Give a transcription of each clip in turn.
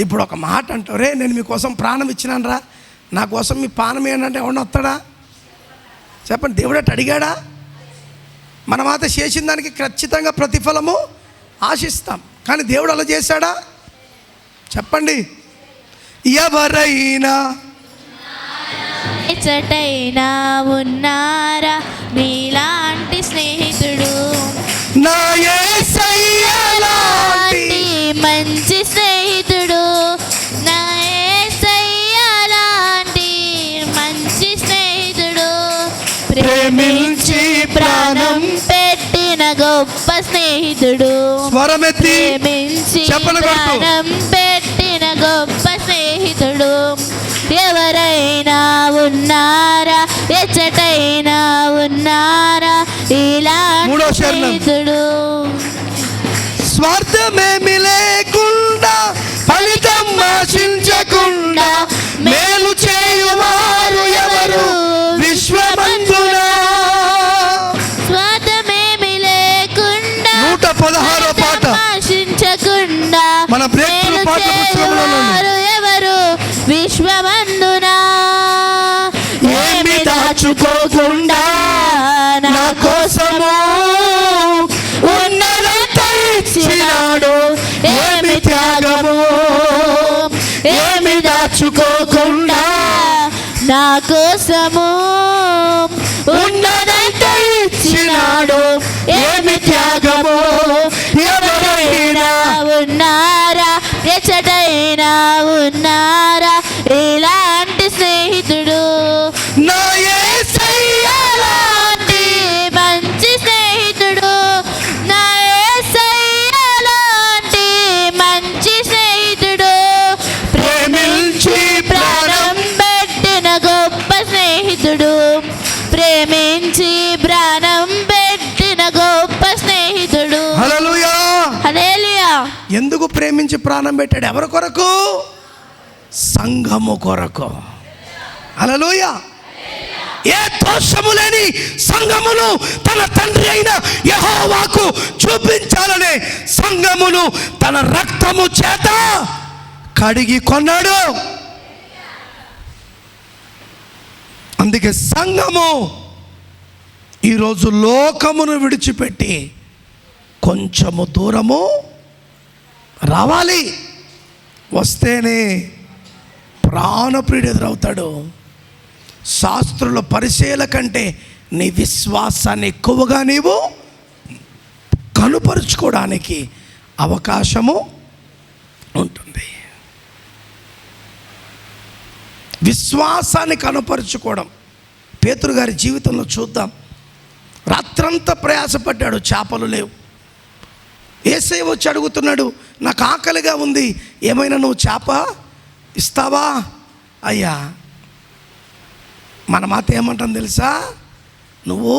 ఇప్పుడు ఒక మాట అంటావు, రే నేను మీకోసం ప్రాణం ఇచ్చినాను రా, నా కోసం మీ ప్రాణం ఏంటంటే ఎవడన్నా వస్తాడా? చెప్పండి. దేవుడు అట్ట అడిగాడా? మనమాత చేసిన దానికి ఖచ్చితంగా ప్రతిఫలము ఆశిస్తాం. కానీ దేవుడు అలా చేశాడా? చెప్పండి. ఎవరైనా ఎచ్చటైనా ఉన్నారా నీలాంటి స్నేహితుడు, నా యేసయ్య లాంటి మంచి స్నేహితుడు, నా యేసయ్య లాంటి మంచి స్నేహితుడు, ప్రేమించి ప్రాణం పెట్టిన గొప్ప స్నేహితుడు, స్వరమెత్తి ప్రేమించి చెప్పలు కొట్టు. ప్రాణం పెట్టిన గొప్ప స్నేహితుడు. ఎవరైనా ఉన్నారా ఎచ్చటైనా ఉన్నారా ఇలాంటి స్నేహితుడు, స్వార్థమేమి లేకుండా ఫలితం ఆశించకుండా మేలు చేయువారు ఎవరు విశ్వమందున. స్వార్థమేమి లేకుండా 116వ పాట ఆశించకుండా మన బ్రేక్ పాట పుస్తకంలో ఎవరు విశ్వమందున. ఏమి దాచుకోకుండా నా కోసము ఉన్నదంతా ఇచ్చినాడు, ఏమి త్యాగము. ఏమి దాచుకోకుండా నా కోసము ఉన్నదంతా ఇచ్చినాడు, ఏమి త్యాగము. ఎవరైనా ఉన్నారా ఎచ్చటైనా ఉన్నారా ఇలాంటి స్నేహితుడు, నా యేసయ్య లాంటి మంచి స్నేహితుడు, నా యేసయ్య లాంటి మంచి స్నేహితుడు, ప్రేమించి ప్రాణం పెట్టిన గొప్ప స్నేహితుడు, ప్రేమించి ప్రాణం పెట్టిన గొప్ప స్నేహితుడు. హల్లెలూయా. హల్లెలూయా. ఎందుకు ప్రేమించి ప్రాణం పెట్టాడు? ఎవరి కొరకు? సంఘము కొరకు. హల్లెలూయా. ఏ దోషము లేని సంఘమును తన తండ్రి అయిన యెహోవాకు చూపించాలనే సంఘమును తన రక్తము చేత కడిగి కొన్నాడు. అందుకే సంఘము ఈరోజు లోకమును విడిచిపెట్టి కొంచెము దూరము రావాలి. వస్తేనే ప్రాణప్రియుడు ఎదురవుతాడు. శాస్త్రుల పరిశీల కంటే నీ విశ్వాసాన్ని ఎక్కువగా నీవు కనుపరుచుకోవడానికి అవకాశము ఉంటుంది. విశ్వాసాన్ని కనుపరుచుకోవడం పేతురు గారి జీవితంలో చూద్దాం. రాత్రంతా ప్రయాసపడ్డాడు, చేపలు లేవు. యేసయ్య వచ్చి అడుగుతున్నాడు, నాకు ఆకలిగా ఉంది, ఏమైనా నువ్వు చేప ఇస్తావా? అయ్యా, మన మాత ఏమంటాను తెలుసా? నువ్వు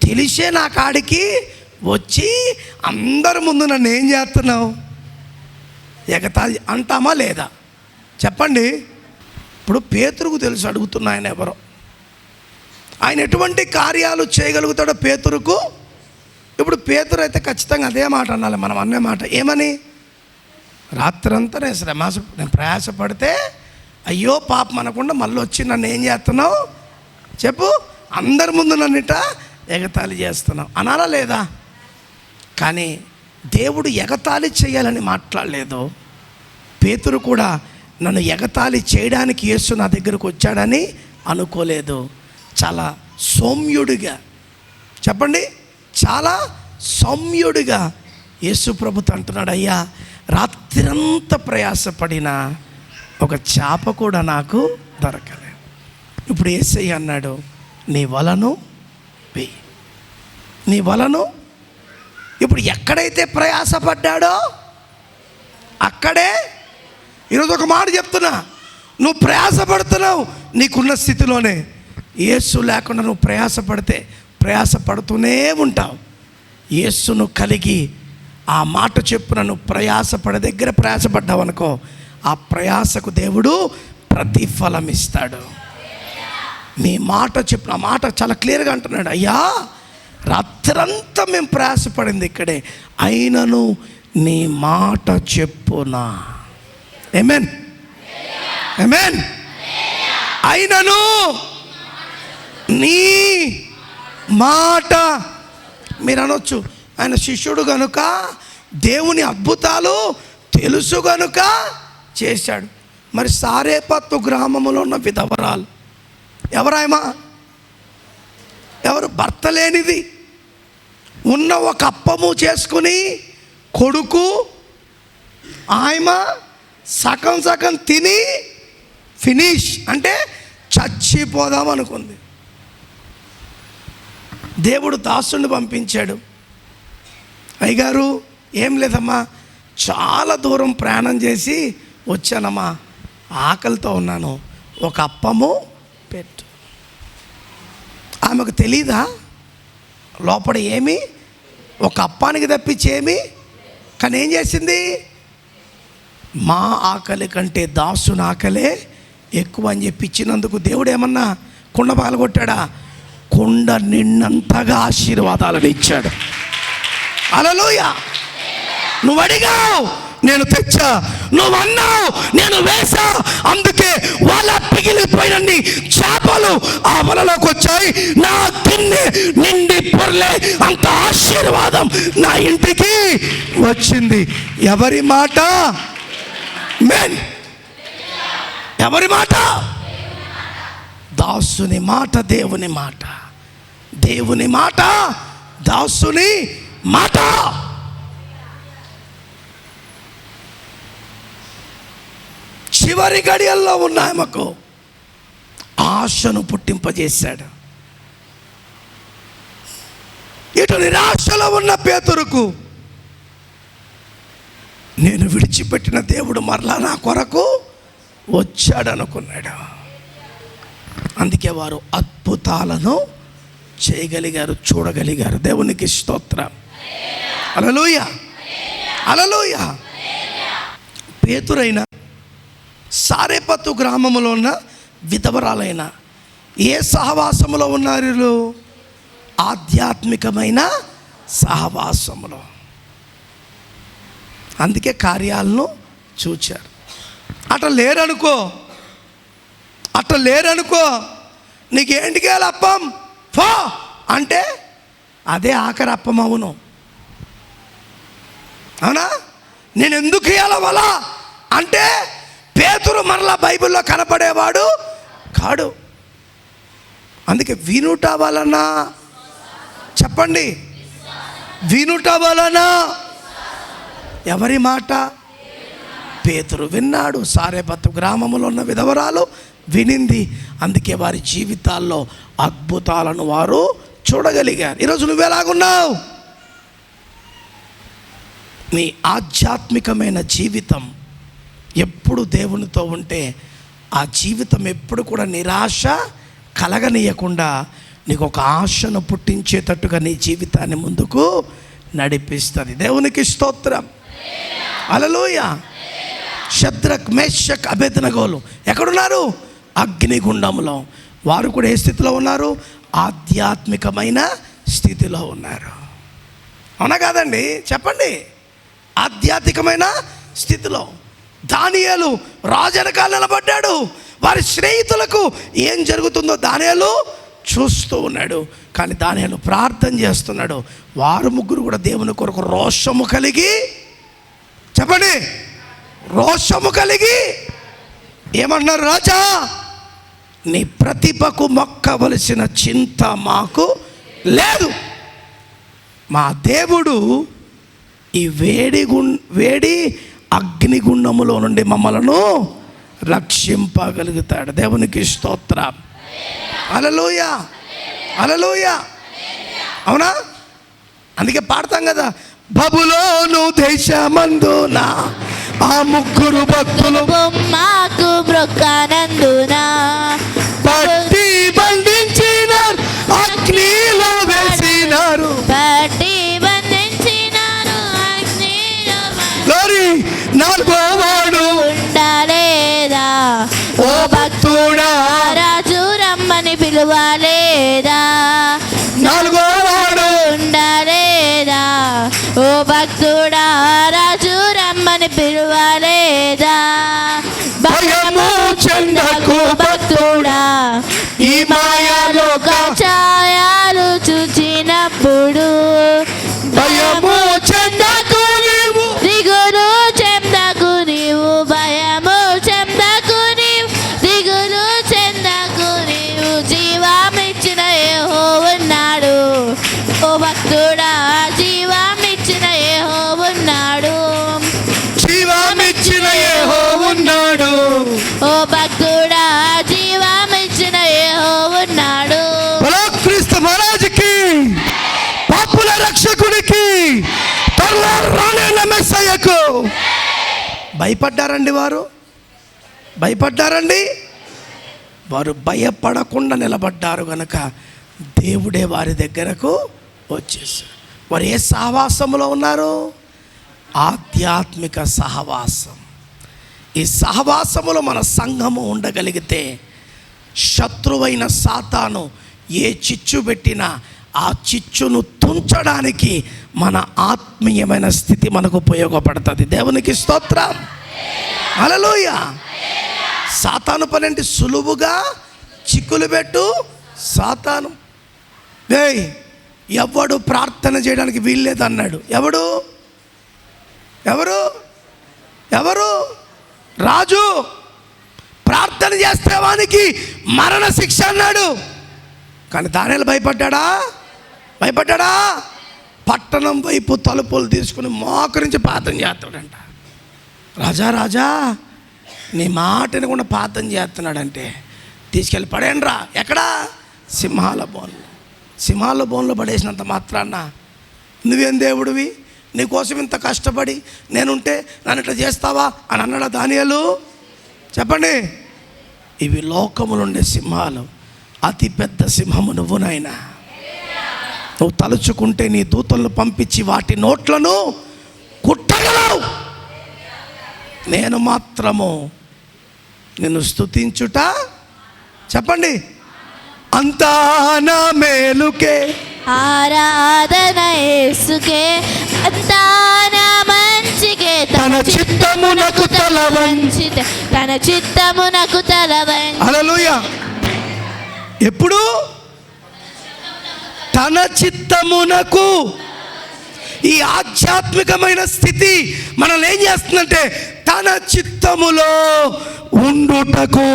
తెలిసే నా కాడికి వచ్చి అందరి ముందు నన్ను ఏం చేస్తున్నావు? ఎగతాళి అంటామా లేదా? చెప్పండి. ఇప్పుడు పేతురుకు తెలుసు అడుగుతున్నా ఆయన ఎవరో, ఆయన ఎటువంటి కార్యాలు చేయగలుగుతాడో పేతురుకు. ఇప్పుడు పేతురు అయితే ఖచ్చితంగా అదే మాట అనాలి, మనం అనే మాట. ఏమని? రాత్రంతా నేను ప్రయాసపడితే అయ్యో పాపం అనకుండా మళ్ళీ వచ్చి నన్ను ఏం చేస్తున్నావు చెప్పు, అందరి ముందు నన్నిట ఎగతాళి చేస్తున్నావు అనాలా లేదా? కానీ దేవుడు ఎగతాళి చేయాలని మాట్లాడలేదు. పేతురు కూడా నన్ను ఎగతాళి చేయడానికి యేసు నా దగ్గరకు వచ్చాడని అనుకోలేదు. చాలా సౌమ్యుడిగా, చెప్పండి, చాలా సౌమ్యుడిగా యేసు ప్రభుతో అంటున్నాడు, అయ్యా రాత్రంతా ప్రయాసపడిన ఒక చేప కూడా నాకు దొరకలేదు. ఇప్పుడు యేసయ్య అన్నాడు, నీ వలను వేయి, నీ వలను. ఇప్పుడు ఎక్కడైతే ప్రయాసపడ్డాడో అక్కడే. ఈరోజు ఒక మాట చెప్తున్నా, నువ్వు ప్రయాసపడుతున్నావు నీకున్న స్థితిలోనే. యేసు లేకుండా నువ్వు ప్రయాసపడుతూనే ఉంటావు. యేసును కలిగి ఆ మాట చెప్పున నువ్వు ప్రయాసపడ్డావు అనుకో, ఆ ప్రయాసకు దేవుడు ప్రతిఫలం ఇస్తాడు. నీ మాట చెప్పిన ఆ మాట చాలా క్లియర్గా అంటున్నాడు, అయ్యా రాత్రంతా మేము ప్రయాసపడింది ఇక్కడే, అయినను నీ మాట చెప్పునా. ఆమేన్, ఆమేన్. అయినను నీ మాట, మీరు అనొచ్చు ఆయన శిష్యుడు గనుక దేవుని అద్భుతాలు తెలుసు గనుక చేశాడు. మరి సారేపత్తు గ్రామంలో ఉన్న విధవరాలు ఎవరాయమా? ఎవరు? భర్త లేనిది, ఉన్న ఒక అప్పము చేసుకుని కొడుకు ఆయమ సగం సగం తిని ఫినిష్ అంటే చచ్చిపోదాం అనుకుంది. దేవుడు దాసుని పంపించాడు. అయ్యగారు ఏం లేదమ్మా, చాలా దూరం ప్రయాణం చేసి వచ్చానమ్మా, ఆకలితో ఉన్నాను, ఒక అప్పము పెట్టు. ఆమెకు తెలీదా లోపల ఏమి, ఒక అప్పానికి తప్పించేమి? కానీ ఏం చేసింది? మా ఆకలి కంటే దాసుని ఆకలే ఎక్కువ అని చెప్పి ఇచ్చినందుకు దేవుడు ఏమన్నా కుండ పగలగొట్టాడా? కుండ నిన్నంతగా ఆశీర్వాదాలను ఇచ్చాడు. హల్లెలూయా. నువ్వు అడిగావు, నేను తెచ్చా. నువ్వు అన్నావు, నేను వేసా. అందుకే వాళ్ళ పిగిలిపోయినన్ని చేపలు ఆ వలలోకి వచ్చాయి. నా గిన్నె నిండి పొర్లే అంత ఆశీర్వాదం నా ఇంటికి వచ్చింది. ఎవరి మాట? మెన్. ఎవరి మాట? దాసుని మాట, దేవుని మాట. దేవుని మాట, దాసుని మాట. చివరి గడియల్లో ఉన్న ఆమెకు ఆశను పుట్టింపజేశాడు. ఇటు నిరాశలో ఉన్న పేతురుకు నేను విడిచిపెట్టిన దేవుడు మరలా నా కొరకు వచ్చాడు అనుకున్నాడు. అందుకే వారు అద్భుతాలను చేయగలిగారు, చూడగలిగారు. దేవునికి స్తోత్రం. హల్లెలూయా, హల్లెలూయా. పేతురైన సారేపత్తు గ్రామంలో ఉన్న విధవరాలైన ఏ సహవాసములో ఉన్నారు? ఆధ్యాత్మికమైన సహవాసములో. అందుకే కార్యాలను చూచారు. అట్లా లేరనుకో, నీకేంటికి వెళ్ళి అప్పం ఫో అంటే అదే ఆఖరి అప్పం. అవును, అవునా? నేను ఎందుకు ఇవ్వాల వల అంటే పేతురు మరలా బైబిల్లో కనపడేవాడు కాడు. అందుకే వినుట వలన, చెప్పండి, వినుట వలన. ఎవరి మాట? పేతురు విన్నాడు. సారేపత్తు గ్రామంలో ఉన్న విధవరాలు వినింది. అందుకే వారి జీవితాల్లో అద్భుతాలను వారు చూడగలిగారు. ఈరోజు నువ్వెలాగున్నావు? నీ ఆధ్యాత్మికమైన జీవితం ఎప్పుడు దేవునితో ఉంటే ఆ జీవితం ఎప్పుడు కూడా నిరాశ కలగనీయకుండా నీకు ఒక ఆశను పుట్టించేటట్టుగా నీ జీవితాన్ని ముందుకు నడిపిస్తుంది. దేవునికి స్తోత్రం. హల్లెలూయా. షద్రక్, మేషక్, అబేద్నెగోలు ఎక్కడున్నారు? అగ్నిగుండంలో. వారు కూడా ఏ స్థితిలో ఉన్నారు? ఆధ్యాత్మికమైన స్థితిలో ఉన్నారు. అవునా కాదండి? చెప్పండి. ఆధ్యాత్మికమైన స్థితిలో. దానియేలు రాజనకాలు నిలబడ్డాడు. వారి స్నేహితులకు ఏం జరుగుతుందో దానియేలు చూస్తూ ఉన్నాడు. కానీ దానియేలు ప్రార్థన చేస్తున్నాడు. వారు ముగ్గురు కూడా దేవుని కొరకు రోషము కలిగి, చెప్పండి, రోషము కలిగి ఏమన్నారు? రాజా, నీ ప్రతిభకు మొక్కవలసిన చింత మాకు లేదు. మా దేవుడు ఈ వేడి అగ్నిగుండములో నుండి మమ్మలను రక్షింపగలుగుతాడు. దేవునికి స్తోత్రం. హల్లెలూయా, హల్లెలూయా. అవునా? అందుకే పాడతాం కదా, బబులోను దేశమందున ఆ ముగ్గురు భక్తులు మాకు బ్రొక్కనందున పట్టి బంధించినారు, అగ్నిలో వేసినారు. పట్టి బంధించినారు, అగ్నిలో లోరి నాలుగో వాడు ఉండాలేదా? ఓ భక్తుడా, రాజు రమ్మని పిలువాలేదా? నాలుగో వాడు ఉండాలేదా? ఓ భక్తుడా, రాజు రమ్మని పిలువాలేదా? త్వరలో రానున్న మెస్సయ్యకు. భయపడ్డారండి వారు? భయపడ్డారండి? వారు భయపడకుండా నిలబడ్డారు గనక దేవుడే వారి దగ్గరకు వచ్చేసారు. వారు ఏ సహవాసంలో ఉన్నారు? ఆధ్యాత్మిక సహవాసం. ఈ సహవాసములో మన సంఘము ఉండగలిగితే శత్రువైన సాతాను ఏ చిచ్చు పెట్టినా ఆ చిచ్చును తుంచడానికి మన ఆత్మీయమైన స్థితి మనకు ఉపయోగపడుతుంది. దేవునికి స్తోత్రం. హల్లెలూయా. సాతాను పని ఏంటి? సులువుగా చిక్కులు పెట్టు సాతాను. ఎవడు ప్రార్థన చేయడానికి వీల్లేదు అన్నాడు. ఎవరు ఎవరు రాజు. ప్రార్థన చేస్తే వానికి మరణ శిక్ష అన్నాడు. కానీ దానియేలు భయపడ్డాడా? పట్టణం వైపు తలుపులు తీసుకుని మోకరించి ప్రార్థన చేస్తాడంట. రాజా నీ మాట వినకుండా ప్రార్థన చేస్తున్నాడంటే తీసుకెళ్ళి పడేయండిరా. ఎక్కడా? సింహాల బోన్లో పడేసినంత మాత్రాన్న నువ్వేం దేవుడివి? నీకోసం ఇంత కష్టపడి నేనుంటే నన్ను ఇట్లా చేస్తావా అని అన్నాడా దానియేలు? చెప్పండి. ఇవి లోకములు ఉండే సింహాలు. అతి పెద్ద సింహము నువ్వు నాయనా. నువ్వు తలుచుకుంటే నీ దూతలను పంపించి వాటి నోట్లను కుట్టగలవు. నేను మాత్రము నిన్ను స్తుతించుట. చెప్పండి. అంతా నా మేలుకే, ఆరాధన యేసుకే, అంతా నా మంచికే. తన చిత్తమునకు తల వంచితే, తన చిత్తమునకు తల వంచి. హల్లెలూయా. ఎప్పుడు? తన చిత్తమునకు. ఈ ఆధ్యాత్మికమైన స్థితి మనల్ని ఏం చేస్తుందంటే తన చిత్తములో ఉండుటకు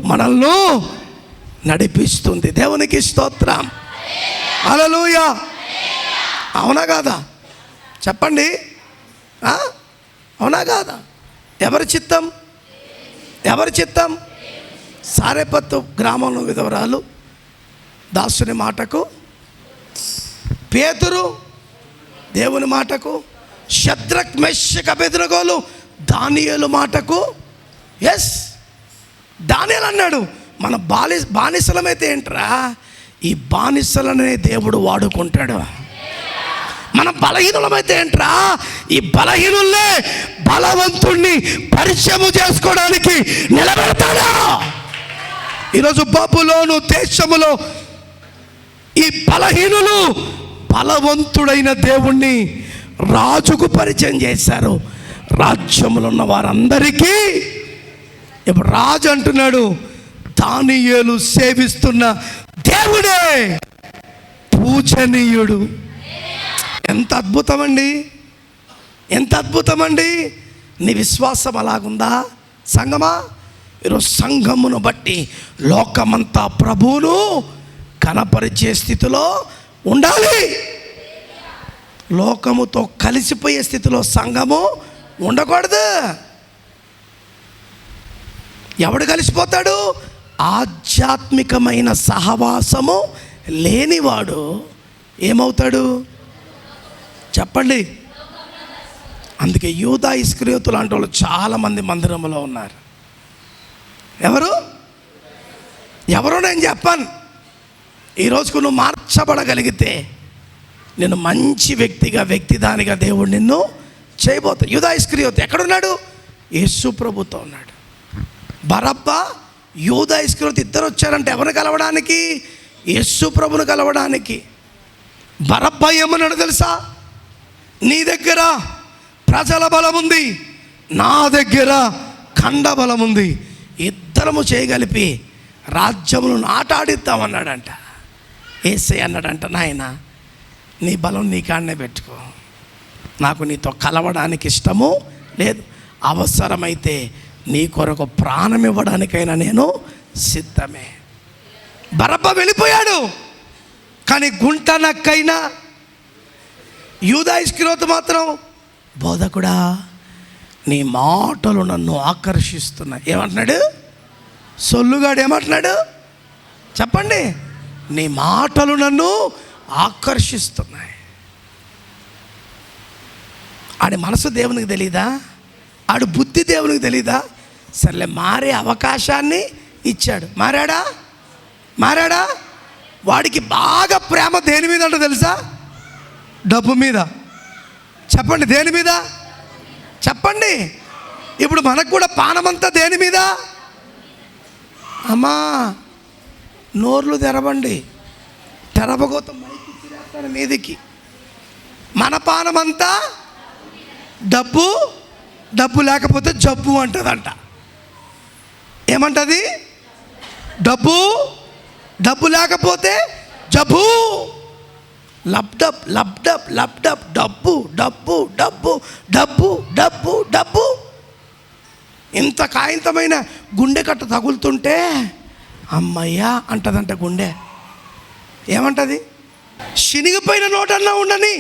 మనల్ని నడిపిస్తుంది. దేవునికి స్తోత్రం. హల్లెలూయా. అవునా కాదా? చెప్పండి. అవునా కాదా? ఎవరి చిత్తం? సారెపత్తు గ్రామంలో విధవరాలు దాసుని మాటకు, పేతురు దేవుని మాటకు, షద్రక్ మెషక్ అబేద్నెగోలు దానియేలు మాటకు. దానియేలు అన్నాడు, మన బానిసలమైతే ఏంట్రా, ఈ బానిసలనే దేవుడు వాడుకుంటాడు. మన బలహీనులమైతే ఏంట్రా, ఈ బలహీనుల్నే బలవంతుణ్ణి పరిచయము చేసుకోవడానికి నిలబెడతాడు. ఈరోజు బబులోను దేశములో ఈ బలహీనులు బలవంతుడైన దేవుణ్ణి రాజుకు పరిచయం చేశారు. రాజ్యములో ఉన్న వారందరికీ ఇప్పుడు రాజు అంటున్నాడు, దానియేలు సేవిస్తున్న దేవుడే పూజనీయుడు. ఎంత అద్భుతమండి, ఎంత అద్భుతమండి. నీ విశ్వాసం అలాగుందా సంగమా? ఈరోజు సంఘమును బట్టి లోకమంతా ప్రభువును కనపరిచే స్థితిలో ఉండాలి. లోకముతో కలిసిపోయే స్థితిలో సంఘము ఉండకూడదు. ఎవడు కలిసిపోతాడు? ఆధ్యాత్మికమైన సహవాసము లేనివాడు ఏమవుతాడు? చెప్పండి. అందుకే యూదా ఇస్కరియోతు లాంటి వాళ్ళు చాలామంది మందిరంలో ఉన్నారు. ఎవరు నేను చెప్పాను. ఈరోజుకు నువ్వు మార్చబడగలిగితే నేను మంచి వ్యక్తిదానిగా దేవుడు నిన్ను చేయబోతా. యూదా ఇస్కరియోతు ఎక్కడున్నాడు? యేసు ప్రభుతో ఉన్నాడు. బరబ్బా, యూదా ఇస్కరియోతు ఇద్దరు వచ్చారంటే ఎవరిని కలవడానికి? యేసు ప్రభును కలవడానికి. బరబ్బా ఏమన్నాడు తెలుసా? నీ దగ్గర ప్రజల బలం ఉంది, నా దగ్గర ఖండ బలం ఉంది, ఇద్దరము చేయగలిపి రాజ్యములను ఆటాడిద్దామన్నాడంట. యేసయ్య అన్నాడంట, నాయన నీ బలం నీ కాడనే పెట్టుకో, నాకు నీతో కలవడానికి ఇష్టము లేదు, అవసరమైతే నీ కొరకు ప్రాణం ఇవ్వడానికైనా నేను సిద్ధమే. బరబ్బా వెళ్ళిపోయాడు. కానీ గుంట నక్కైనా యూదా ఇస్కరియోతు మాత్రం, బోధకుడా నీ మాటలు నన్ను ఆకర్షిస్తున్నాయి. ఏమంటున్నాడు? సొల్లుగాడు ఏమంటున్నాడు? చెప్పండి. నీ మాటలు నన్ను ఆకర్షిస్తున్నాయి. ఆడి మనసు దేవునికి తెలీదా? ఆడి బుద్ధి దేవునికి తెలీదా? సర్లే మారే అవకాశాన్ని ఇచ్చాడు. మారాడా? వాడికి బాగా ప్రేమ దేని మీద అంటే తెలుసా? డబ్బు మీద. చెప్పండి, దేని మీద? చెప్పండి. ఇప్పుడు మనకు కూడా పానమంతా దేని మీద? అమ్మా నోర్లు తెరవండి, తెరవగోత మైకి తిరేస్తాను మీదికి. మన పానమంతా డబ్బు లేకపోతే జబ్బు అంటదంట. ఏమంటది? డబ్బు లేకపోతే జబ్బు. లబ్డబ్ డబ్బు. ఇంత కాయంతమైన గుండె కట్ట తగులుతుంటే అమ్మయ్యా అంటదంట గుండె. ఏమంటది? శనిగిపోయిన నోటన్నా ఉండని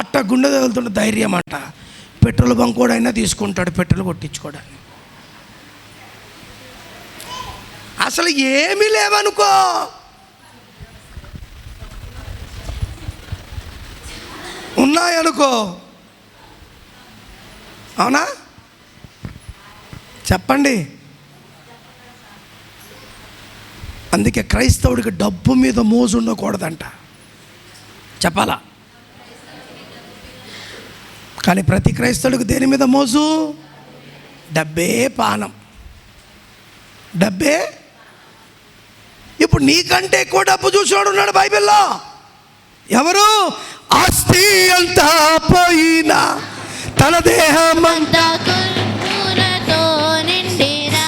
అట్ట గుండె తగులుతుంటే ధైర్యం అంట. పెట్రోల్ బంక్ కూడా అయినా తీసుకుంటాడు పెట్రోల్ కొట్టించుకోవడానికి. అసలు ఏమీ లేవనుకో, ఉన్నాయనుకో, అవునా? చెప్పండి. అందుకే క్రైస్తవుడికి డబ్బు మీద మోజు ఉండకూడదంట. చెప్పాలా? కానీ ప్రతి క్రైస్తవుడికి దేని మీద మోజు? డబ్బే పానం, డబ్బే. ఇప్పుడు నీకంటే ఎక్కువ డబ్బు చూసినాడు ఉన్నాడు బైబిల్లో. ఎవరు? ఆస్తి అంతా పోయినా తన దేహం అంతా కుర్రతో నిండినా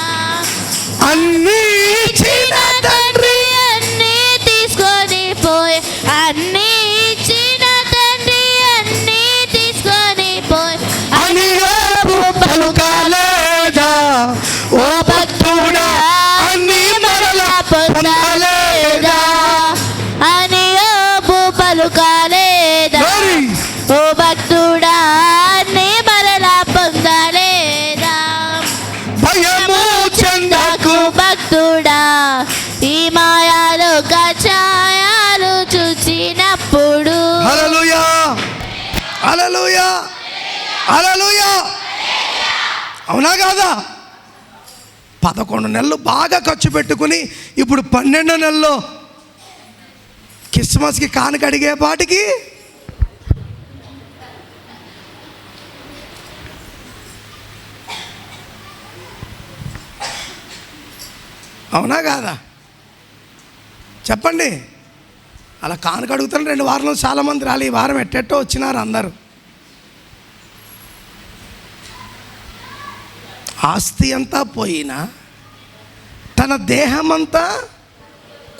అన్నీ ఇచ్చిన తండ్రి అన్నీ తీసుకొని పోయి, అన్నీ ఇచ్చిన తండ్రి అన్నీ తీసుకొని పోయి అని పలుకాలేదా ఓ భక్తుడా, అన్నీ మరలా పొందలేదా అని పలుకాలేదా ఓ భక్తుడా, అన్నీ మరలా పొందలేదా? భయము చెందకు భక్తుడా, ఈ మాయాలు కచాయాలు చూసినప్పుడు. హల్లెలూయా, హల్లెలూయా, హల్లెలూయా. అవునా కాదా? 11 నెలలు బాగా ఖర్చు పెట్టుకుని ఇప్పుడు 12 నెలల్లో క్రిస్మస్కి కానుక అడిగే పాటికి అవునా కాదా? చెప్పండి. అలా కానుక అడుగుతాను 2 వారాలు చాలామంది రాలి. ఈ వారం ఎట్టెట్టో వచ్చినారు అందరూ. ఆస్తి అంతా పోయినా తన దేహమంతా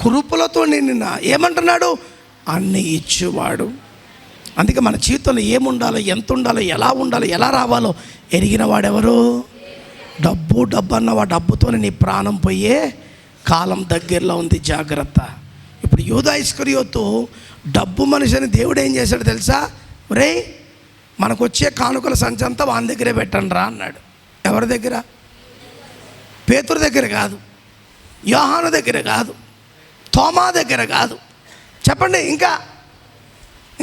కురుపులతో నిండిన ఏమంటున్నాడు? అన్ని ఇచ్చేవాడు. అందుకే మన జీవితంలో ఏముండాలో, ఎంత ఉండాలో, ఎలా ఉండాలో, ఎలా రావాలో ఎరిగిన వాడెవరు? డబ్బు అన్న ఆ డబ్బుతోనే నీ ప్రాణం పోయే కాలం దగ్గరలో ఉంది, జాగ్రత్త. ఇప్పుడు యూదా ఇస్కరియోతు డబ్బు మనిషి అని దేవుడు ఏం చేశాడు తెలుసా? ఒరేయ్ మనకు వచ్చే కానుకల సంచంతా వాని దగ్గరే పెట్టండి రా అన్నాడు. ఎవరి దగ్గర? పేతురు దగ్గర కాదు, యోహాను దగ్గర కాదు, తోమా దగ్గర కాదు. చెప్పండి.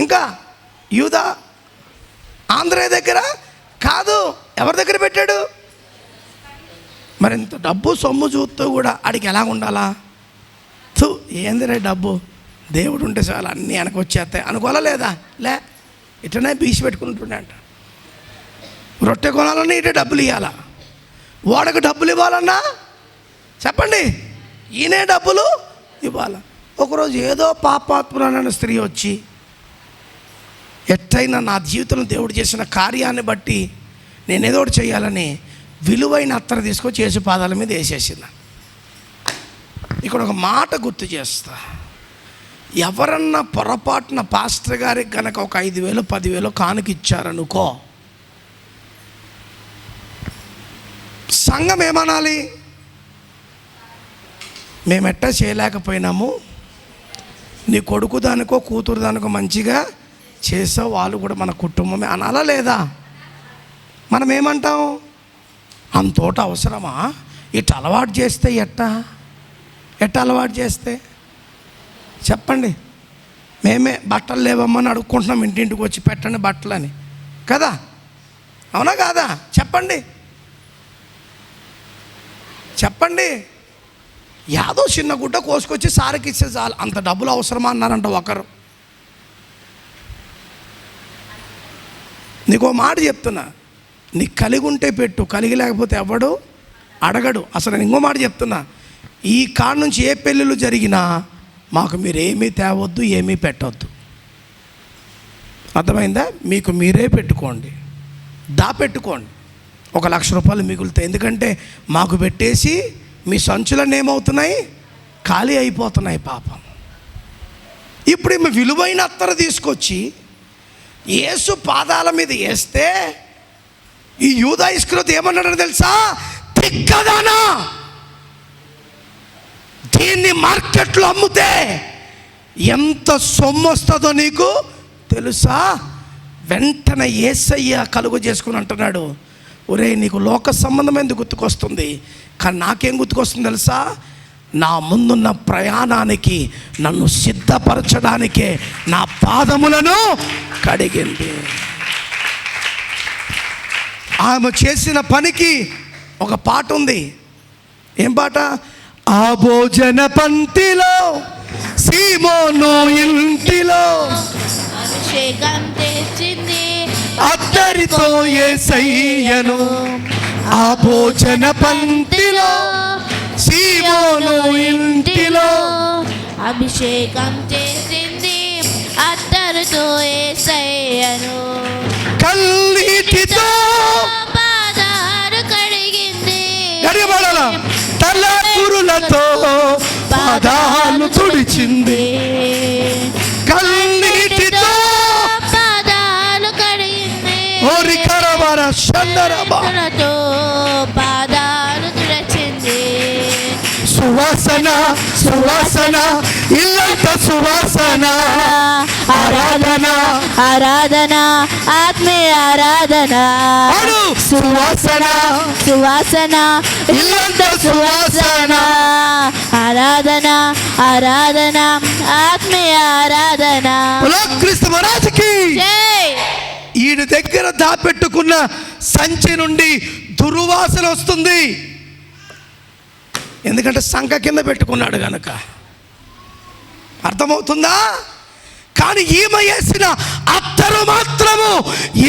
ఇంకా యూదా ఆంధ్రే దగ్గర కాదు. ఎవరి దగ్గర పెట్టాడు? మరి ఇంత డబ్బు సొమ్ము చూస్తూ కూడా ఆడికి ఎలా ఉండాలా? ఏందిరే డబ్బు, దేవుడు ఉంటే చాలు అన్నీ వెనక వచ్చేస్తాయి అనుకోవాలా లేదా? ఇట్లనే బీసి పెట్టుకుంటుండే అంట. రొట్టె కొనాలన్నా ఇటే డబ్బులు ఇవ్వాలా, ఓడకు డబ్బులు ఇవ్వాలన్నా చెప్పండి ఈయనే డబ్బులు ఇవ్వాలా. ఒకరోజు ఏదో పాపాత్మురాలైన స్త్రీ వచ్చి ఎట్టయినా నా జీవితంలో దేవుడు చేసిన కార్యాన్ని బట్టి నేనేదో ఒకటి చేయాలని విలువైన అత్తరు తీసుకొచ్చి యేసు పాదాల మీద వేసేసింది. ఇక్కడ ఒక మాట గుర్తు చేస్తా. ఎవరన్నా పొరపాటున పాస్టర్ గారికి కనుక ఒక 5,000 10,000 కానుక ఇచ్చారనుకో, సంఘం ఏమనాలి? మేమెట్టా చేయలేకపోయినాము, నీ కొడుకు దానికో కూతురు దానికో మంచిగా చేసావు, వాళ్ళు కూడా మన కుటుంబమే అనాలా లేదా? మనం ఏమంటాం? అంతోట అవసరమా? ఇటు అలవాటు చేస్తే ఎట్ట అలవాటు చేస్తే చెప్పండి. మేమే బట్టలు లేవమ్మని అడుక్కుంటున్నాం ఇంటింటికి వచ్చి పెట్టండి బట్టలని కదా. అవునా కాదా? చెప్పండి చెప్పండి. యాదో చిన్న గుడ్డ కోసుకొచ్చి సారికి ఇచ్చే చాలు, అంత డబ్బులు అవసరమా అన్నారంట ఒకరు. నీకు ఓ మాట చెప్తున్నా, నీకు కలిగి ఉంటే పెట్టు, కలిగి లేకపోతే ఎవడు అడగడు. అసలు నేను ఇంకో మాట చెప్తున్నా, ఈ కాడ నుంచి ఏ పెళ్ళిళ్ళు జరిగినా మాకు మీరు ఏమీ తేవద్దు, ఏమీ పెట్టవద్దు. అర్థమైందా? మీకు మీరే పెట్టుకోండి, దాపెట్టుకోండి. 1,00,000 రూపాయలు మిగులుతాయి. ఎందుకంటే మాకు పెట్టేసి మీ సంచులన్నీ ఏమవుతున్నాయి, ఖాళీ అయిపోతున్నాయి పాపం. ఇప్పుడు ఈమె విలువైన అత్తరు తీసుకొచ్చి యేసు పాదాల మీద వేస్తే ఈ యూదా ఇస్కరియోతు ఏమన్నాడో తెలుసా? తిక్కదానా, దీన్ని మార్కెట్లో అమ్ముతే ఎంత సొమ్ము వస్తుందో నీకు తెలుసా? వెంటనే యేసయ్య కలుగు చేసుకుని అంటున్నాడు, ఒరే నీకు లోక సంబంధమైనది గుర్తుకొస్తుంది, కానీ నాకేం గుర్తుకొస్తుంది తెలుసా? నా ముందున్న ప్రయాణానికి నన్ను సిద్ధపరచడానికే నా పాదములను కడిగింది. ఆమె చేసిన పనికి ఒక పాట ఉంది. ఏం పాట? ఆ భోజన పంక్తిలో సీమోను ఇంటిలో అభిషేకం తెచ్చింది అత్తరితో యేసయ్యను. ఆ భోజన పంక్తిలో సీమోను ఇంటిలో అభిషేకం చేసింది అత్తరుతో యేసయ్యను. కన్నీటితో పాదాలు కడిగింది, గడియబడాల తలపురులతో పాదాలు తుడిచింది. కన్నీటితో పాదాలు కడిగింది, ఓరి కరవర చందరబా పాదాలు తుడిచింది. సువాసన సువాసన ఇల్లంత సువాసన, ఆరాధన ఆరాధన ఆత్మీయ ఆరాధన. సువాసన సువాసన ఇల్లంత సువాసన, ఆరాధన ఆరాధన ఆత్మీయ ఆరాధన. క్రీస్తు మహారాజుకి. ఈయన దగ్గర దాపెట్టుకున్న సంచి నుండి దుర్వాసన వస్తుంది, ఎందుకంటే సంఖ కింద పెట్టుకున్నాడు కనుక. అర్థమవుతుందా? కానీ ఈమె వేసిన అత్తరు మాత్రము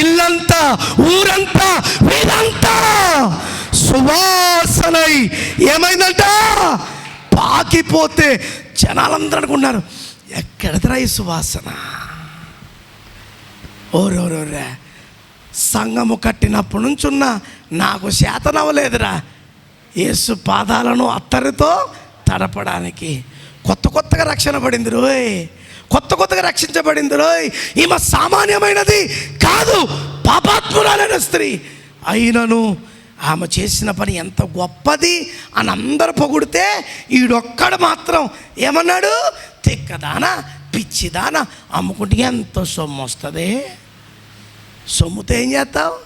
ఇల్లంతా, ఊరంతా, వీరంతా సువాసనై ఏమైందంట, పాకిపోతే జనాలందరూ అనుకున్నారు, ఎక్కడదరా ఈ సువాసన? ఓరోరోరే, సంఘము కట్టినప్పటి నుంచి ఉన్న నాకు శాతనవ్వలేదురా యేసు పాదాలను అత్తరితో తడపడానికి. కొత్తగా రక్షణ పడింది రోయ్, కొత్తగా రక్షించబడింది రోయ్. ఈమె సామాన్యమైనది కాదు, పాపాత్మురాలైన స్త్రీ. అయినను ఆమె చేసిన పని ఎంత గొప్పది అని అందరూ పొగిడితే ఈడొక్కడు మాత్రం ఏమన్నాడు? తిక్కదానా, పిచ్చిదానా, అమ్ముకుంటే ఎంత సొమ్ము వస్తుంది? సొమ్ముతో ఏం చేస్తావు?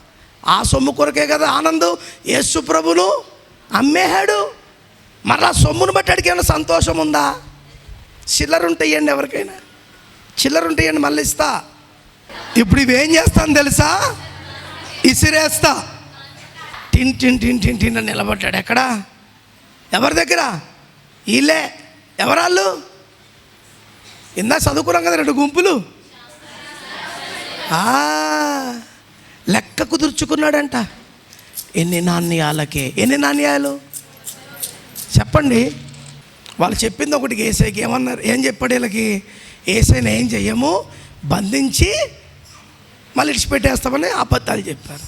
ఆ సొమ్ము కొరకే కదా ఆనందం యేసు ప్రభును అమ్మేశాడు. మరలా సొమ్మును బట్టి అడిగి ఏమైనా సంతోషం ఉందా? చిల్లర ఉంటాయండి, ఎవరికైనా చిల్లర ఉంటాయండి, మళ్ళీ ఇస్తా. ఇప్పుడు ఇవేం చేస్తాను తెలుసా? ఇసిరేస్తా. టిన్ టిన్ టిన్ టిన్ టిన్ అని నిలబడ్డాడు. ఎక్కడ? ఎవరి దగ్గర? వీళ్ళే. ఎవరాళ్ళు? ఇందా చదువుకున్నాం కదా 2 గుంపులు. లెక్క కుదుర్చుకున్నాడంట. ఎన్ని నాణ్యాలకే? ఎన్ని నాణ్యాలు చెప్పండి? వాళ్ళు చెప్పింది ఒకటికి, ఏసైకి ఏమన్నారు? ఏం చెప్పాడు వీళ్ళకి? ఏసైని ఏం చెయ్యము, బంధించి మళ్ళీ ఇడిచిపెట్టేస్తామని అబద్ధాలు చెప్పారు.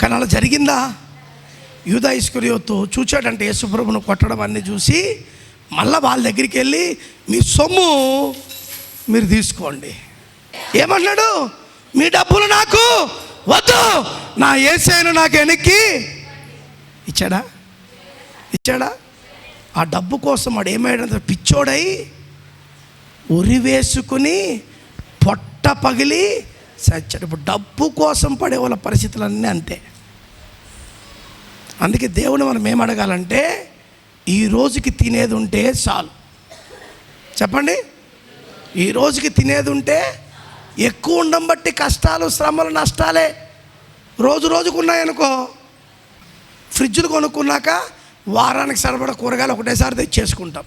కానీ అలా జరిగిందా? యూదా ఇస్కరియోతు చూచాడంటే యేసుప్రభును కొట్టడం అన్నీ చూసి మళ్ళీ వాళ్ళ దగ్గరికి వెళ్ళి మీ సొమ్ము మీరు తీసుకోండి. ఏమన్నాడు? మీ డబ్బులు నాకు వద్దు, నా యేసయ్యను నాకు వెనక్కి ఇచ్చాడా? ఆ డబ్బు కోసం వాడు ఏమైనా పిచ్చోడై ఉరి వేసుకుని పొట్ట పగిలి చచ్చాడు. ఇప్పుడు డబ్బు కోసం పడే వాళ్ళ పరిస్థితులన్నీ అంతే. అందుకే దేవుని మనం ఏం అడగాలంటే, ఈ రోజుకి తినేది ఉంటే చాలు. చెప్పండి, ఈ రోజుకి తినేది ఉంటే. ఎక్కువ ఉండం బట్టి కష్టాలు, శ్రమలు, నష్టాలే. రోజుకు ఉన్నాయనుకో, ఫ్రిడ్జ్లు కొనుక్కున్నాక వారానికి సరిపడా కూరగాయలు ఒకటేసారి తెచ్చేసుకుంటాం.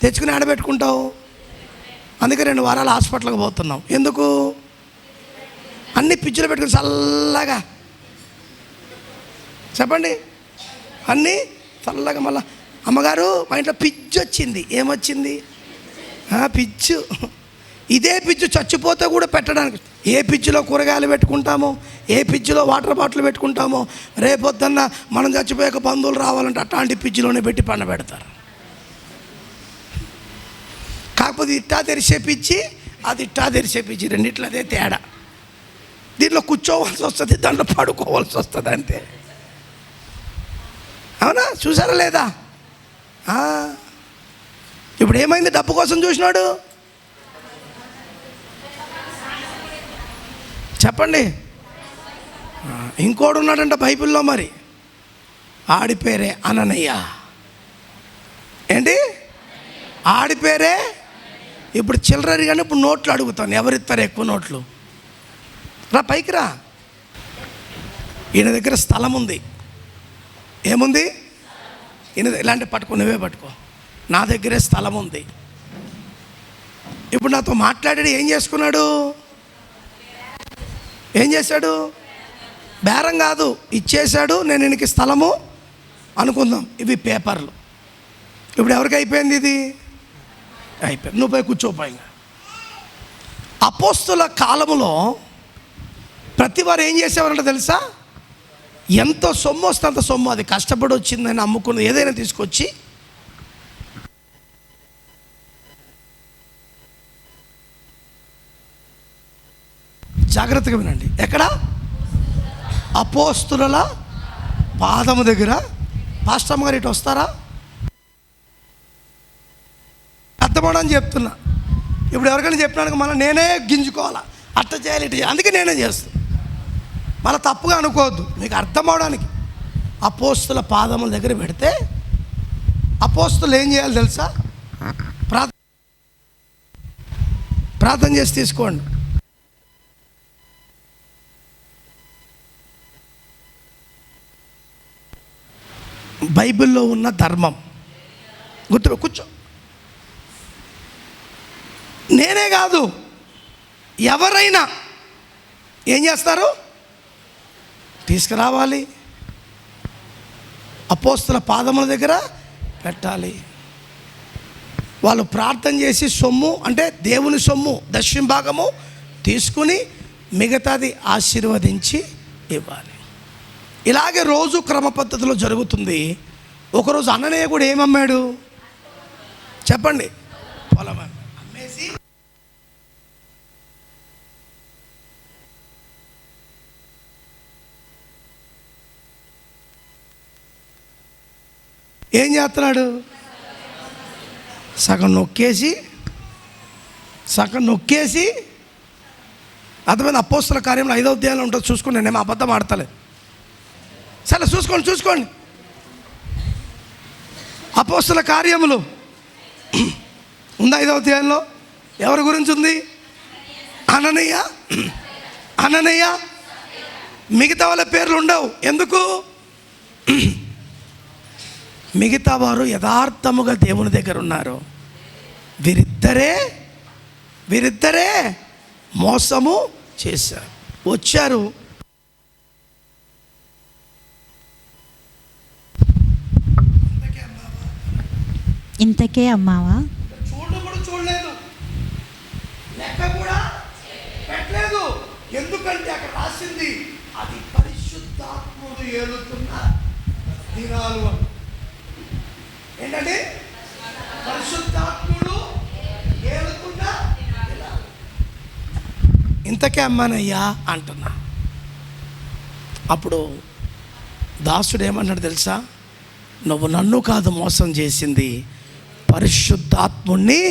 తెచ్చుకుని ఆడబెట్టుకుంటావు. అందుకే 2 వారాలు హాస్పిటల్కి పోతున్నాం. ఎందుకు? అన్ని ఫ్రిడ్జ్లో పెట్టుకుని చల్లగా, చెప్పండి, అన్నీ చల్లగా. మళ్ళీ అమ్మగారు మా ఇంట్లో పిజ్జు వచ్చింది. ఏమొచ్చింది? పిజ్జు. ఇదే పిజ్జు చచ్చిపోతే కూడా పెట్టడానికి. ఏ పిజ్జులో కూరగాయలు పెట్టుకుంటామో, ఏ పిజ్జులో వాటర్ బాటిల్ పెట్టుకుంటామో, రేపొద్దున్న మనం చచ్చిపోయాక బంధువులు రావాలంటే అట్లాంటి పిజ్జులోనే పెట్టి పండబెడతారు. కాకపోతే ఇట్టా తెరిసే పిచ్చి, అది ఇట్టా తెరిసే పిచ్చి, రెండిట్లో అదే తేడా. దీంట్లో కూర్చోవలసి వస్తుంది, దాంట్లో పడుకోవాల్సి వస్తుంది అంతే. అవునా? చూసారా లేదా? ఇప్పుడు ఏమైంది? డబ్బు కోసం చూసినాడు. చెప్పండి. ఇంకోడు ఉన్నాడంట బైబిల్లో, మరి ఆడి పేరే అననయ్య. ఏంటి? ఆడి పేరే. ఇప్పుడు చిల్లర కానీ ఇప్పుడు నోట్లు అడుగుతాను, ఎవరిస్తారు ఎక్కువ నోట్లు? రా పైకి రా. ఈయన దగ్గర స్థలం ఉంది. ఏముంది? ఈయన ఇలాంటి పట్టుకో, నువ్వే పట్టుకో. నా దగ్గరే స్థలం ఉంది. ఇప్పుడు నాతో మాట్లాడాడు. ఏం చేసుకున్నాడు? ఏం చేశాడు? బేరం కాదు, ఇచ్చేశాడు. నేను ఈయనకి స్థలము అనుకుందాం. ఇవి పేపర్లు. ఇప్పుడు ఎవరికి అయిపోయింది? ఇది అయిపోయింది. నువ్వు పోయి కూర్చోపోయి. అపోస్తుల కాలములో ప్రతివారు ఏం చేసేవారంటే తెలుసా? ఎంత సొమ్ము వస్తే అంత సొమ్ము, అది కష్టపడి వచ్చిందని అమ్ముకున్నది ఏదైనా తీసుకొచ్చి జాగ్రత్తగా వినండి. ఎక్కడ? అపోస్తుల పాదము దగ్గర. పాస్టమ్మ గారు ఇటు వస్తారా? అర్థమవడం చెప్తున్నా. ఇప్పుడు ఎవరికైనా చెప్పినాక మళ్ళీ నేనే గింజుకోవాలా, అట్ట చేయాలి, ఇటు చేయాలి. అందుకే నేనే చేస్తాను. మళ్ళీ తప్పుగా అనుకోవద్దు, మీకు అర్థం అవడానికి. అపోస్తుల పాదముల దగ్గర పెడితే అపోస్తులు ఏం చేయాలి తెలుసా? ప్రార్థన చేసి తీసుకోండి. బైబిల్లో ఉన్న ధర్మం గుర్తు కూర్చో. నేనే కాదు, ఎవరైనా ఏం చేస్తారు? తీసుకురావాలి, అపోస్తుల పాదముల దగ్గర పెట్టాలి. వాళ్ళు ప్రార్థన చేసి సొమ్ము, అంటే దేవుని సొమ్ము దశంభాగము తీసుకుని మిగతాది ఆశీర్వదించి ఇవ్వాలి. ఇలాగే రోజు క్రమ పద్ధతిలో జరుగుతుంది. ఒకరోజు అన్నయ్య కూడా ఏమమ్మాడు చెప్పండి? పొలం అమ్మేసి ఏం చేస్తున్నాడు? సగం నొక్కేసి అర్థమైంది. అపోస్తుల కార్యంలో 5వ అధ్యాయంలో ఉంటుంది, చూసుకోండి. నేనేమో అబద్ధం ఆడతలే. సరే చూసుకోండి. అపోస్తుల కార్యములు ఉందా 5వ అధ్యాయంలో? ఎవరి గురించి ఉంది? అననయ్య. మిగతా వాళ్ళ పేర్లు ఉండవు. ఎందుకు? మిగతా వారు యథార్థముగా దేవుని దగ్గర ఉన్నారు. వీరిద్దరే మోసము చేశారు. వచ్చారు, ఇంతకే అమ్మావా? చూడలేదు, లెక్క కూడా పెట్టలేదు. ఎందుకంటే అక్కడ రాసింది అది పరిశుద్ధాత్ముడు ఏలుతున్న దినాలు. ఏంటంటే పరిశుద్ధాత్ముడు ఏలుతున్న దినాలు. ఇంతకే అమ్మానయ్యా అంటున్నా. అప్పుడు దాసుడు ఏమన్నాడు తెలుసా? నువ్వు నన్ను కాదు మోసం చేసింది, పరిశుద్ధాత్ముణ్ణి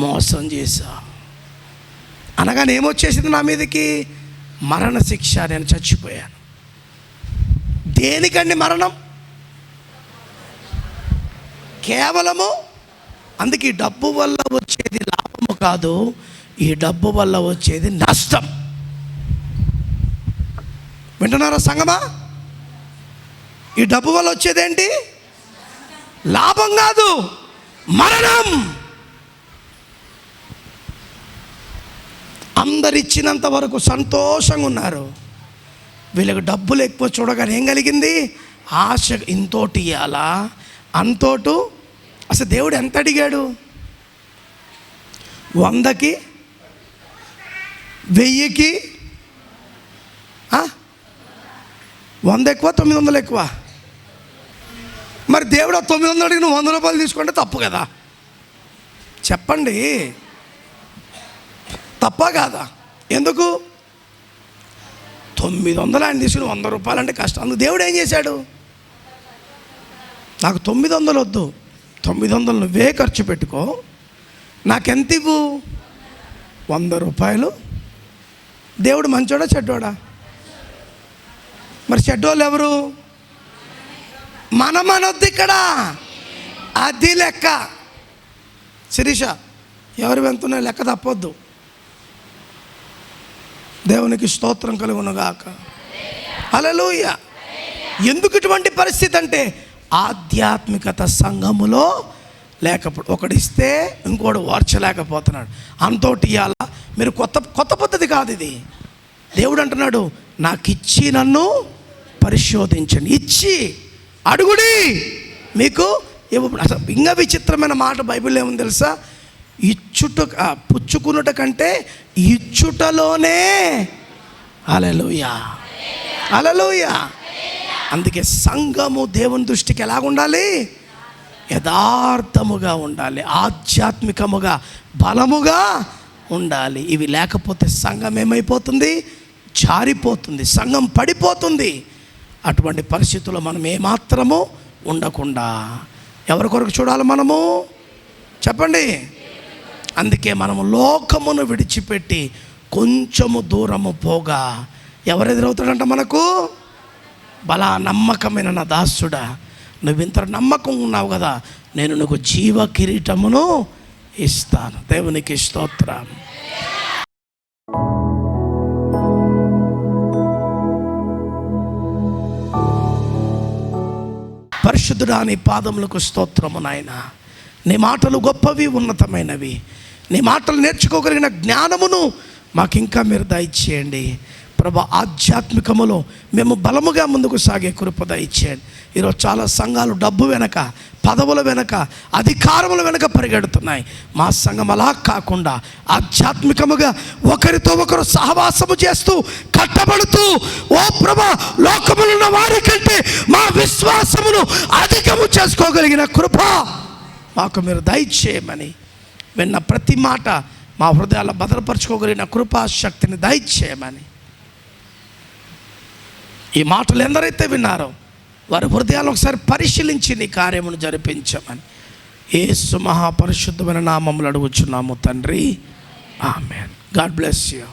మోసం చేశా. అనగానే ఏమొచ్చేసింది నా మీదకి? మరణ శిక్ష. నేను చచ్చిపోయాను. దేనికండి మరణం? కేవలము అందుకే ఈ డబ్బు వల్ల వచ్చేది లాభము కాదు, ఈ డబ్బు వల్ల వచ్చేది నష్టం. వింటున్నారా సంగమా? ఈ డబ్బు వల్ల వచ్చేదేంటి? లాభం కాదు, మరణం. అందరిచ్చినంత వరకు సంతోషంగా ఉన్నారు. వీళ్ళకి డబ్బులు ఎక్కువ చూడగానే ఏం కలిగింది? ఆశ. ఇంతోటి ఇవ్వాలా, అంతోటు. అసలు దేవుడు ఎంత అడిగాడు? 100కి 1000కి 100 ఎక్కువ, 900 ఎక్కువ. మరి దేవుడు 900 అడిగి నువ్వు 100 రూపాయలు తీసుకుంటే తప్పు కదా? చెప్పండి, తప్ప కాదా? ఎందుకు? 900 ఆయన తీసుకుని 100 రూపాయలు అంటే కష్టం. అందుకు దేవుడు ఏం చేశాడు? నాకు 900 వద్దు, 900 నువ్వే ఖర్చు పెట్టుకో, నాకెంత ఇవ్వు? 100 రూపాయలు. దేవుడు మంచోడా చెడ్డోడా? మరి చెడ్డోళ్ళు ఎవరు? మనమనొద్దు ఇక్కడ, అది లెక్క. శిరీష, ఎవరు వెళ్తున్నా లెక్క తప్పొద్దు. దేవునికి స్తోత్రం కలుగునుగాక. హల్లెలూయా. ఎందుకు ఇటువంటి పరిస్థితి అంటే ఆధ్యాత్మికత సంఘములో లేకపోతే, ఒకడిస్తే ఇంకోడు ఓర్చలేకపోతున్నాడు. అంతోటి ఇవ్వాలా? మీరు కొత్త పద్ధతి కాదు ఇది. దేవుడు అంటున్నాడు, నాకు ఇచ్చి నన్ను పరిశోధించండి, ఇచ్చి అడుగుడి మీకు ఇవ్వ. అసలు ఇంకా విచిత్రమైన మాట బైబిల్లో ఏముంది తెలుసా? పుచ్చుకునుట కంటే ఇచ్చుటలోనే. హల్లెలూయా, హల్లెలూయా. అందుకే సంఘము దేవుని దృష్టికి ఎలాగుండాలి? యథార్థముగా ఉండాలి, ఆధ్యాత్మికముగా బలముగా ఉండాలి. ఇవి లేకపోతే సంఘం ఏమైపోతుంది? జారిపోతుంది, సంఘం పడిపోతుంది. అటువంటి పరిస్థితుల్లో మనం ఏమాత్రము ఉండకుండా ఎవరి కొరకు చూడాలి మనము? చెప్పండి. అందుకే మనము లోకమును విడిచిపెట్టి కొంచెము దూరము పోగా ఎవరు ఎదురవుతాడంట మనకు? బలా నమ్మకమైన నా దాసుడా, నువ్వు ఇంత నమ్మకం ఉన్నావు కదా, నేను నీకు జీవ కిరీటమును ఇస్తాను. దేవునికి స్తోత్రం. పరిశుద్ధుడా, నీ పాదములకు స్తోత్రము నాయన. నీ మాటలు గొప్పవి, ఉన్నతమైనవి. నీ మాటలు నేర్చుకోగలిగిన జ్ఞానమును మాకు ఇంకా మీరు దయచేయండి ప్రభా. ఆధ్యాత్మికములో మేము బలముగా ముందుకు సాగే కృప దయచేయండి. ఈరోజు చాలా సంఘాలు డబ్బు వెనక, పదవుల వెనక, అధికారముల వెనక పరిగెడుతున్నాయి. మా సంఘం అలా కాకుండా ఆధ్యాత్మికముగా ఒకరితో ఒకరు సహవాసము చేస్తూ కట్టబడుతూ, ఓ ప్రభా, లోకములున్న వారి కంటే మా విశ్వాసమును అధికము చేసుకోగలిగిన కృప మాకు మీరు దయచేయమని, విన్న ప్రతి మాట మా హృదయాల్లో భద్రపరచుకోగలిగిన కృపా శక్తిని దయచేయమని, ఈ మాటలు ఎందరైతే విన్నారో వారి హృదయాలు ఒకసారి పరిశీలించి నీ కార్యమును జరిపించమని యేసు మహాపరిశుద్ధమైన నామములో అడుగుచున్నాము తండ్రి. ఆమేన్. God bless you.